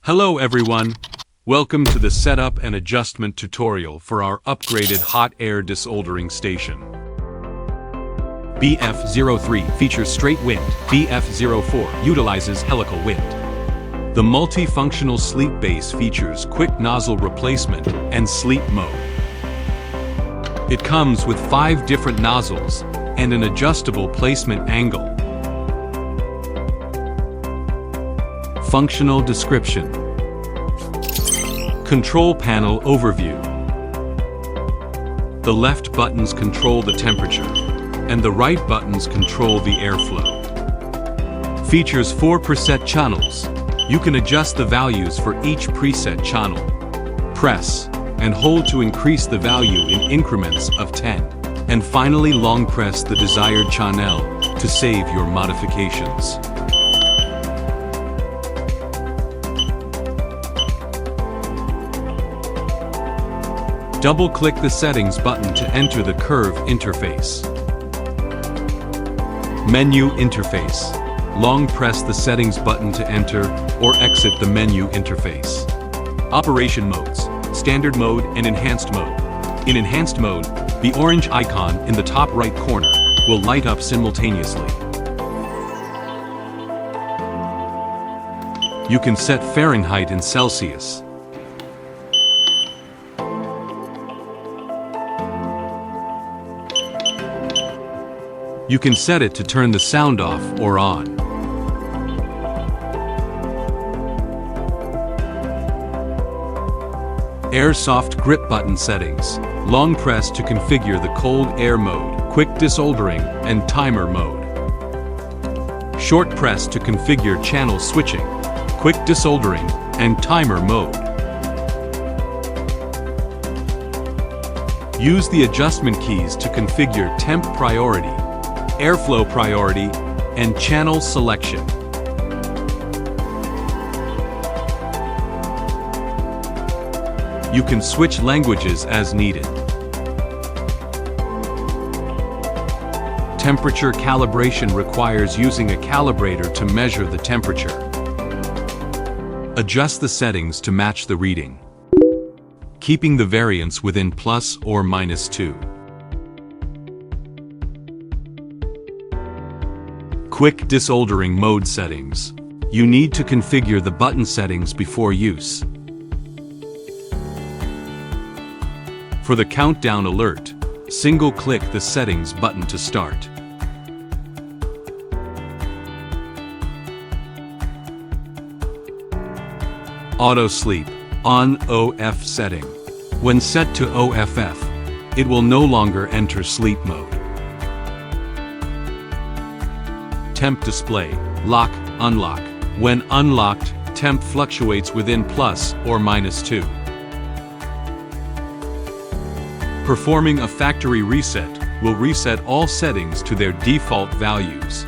Hello everyone! Welcome to the setup and adjustment tutorial for our upgraded hot air desoldering station. BF03 features straight wind, BF04 utilizes helical wind. The multifunctional sleep base features quick nozzle replacement and sleep mode. It comes with 5 different nozzles and an adjustable placement angle. Functional description. Control panel overview. The left buttons control the temperature, and the right buttons control the airflow. Features 4 preset channels. You can adjust the values for each preset channel. Press and hold to increase the value in increments of 10. And finally long press the desired channel to save your modifications. Double-click the Settings button to enter the curve interface. Menu interface. Long press the Settings button to enter or exit the menu interface. Operation modes, Standard mode and Enhanced mode. In Enhanced mode, the orange icon in the top right corner will light up simultaneously. You can set Fahrenheit in Celsius. You can set it to turn the sound off or on. Air soft grip button settings. Long press to configure the cold air mode, quick desoldering, and timer mode. Short press to configure channel switching, quick desoldering, and timer mode. Use the adjustment keys to configure temp priority, airflow priority, and channel selection. You can switch languages as needed. Temperature calibration requires using a calibrator to measure the temperature. Adjust the settings to match the reading, keeping the variance within plus or minus 2. Quick desoldering mode settings. You need to configure the button settings before use. For the countdown alert, single-click the settings button to start. Auto sleep on OF setting. When set to OFF, it will no longer enter sleep mode. Temp display, lock, unlock. When unlocked, temp fluctuates within plus or minus 2. Performing a factory reset will reset all settings to their default values.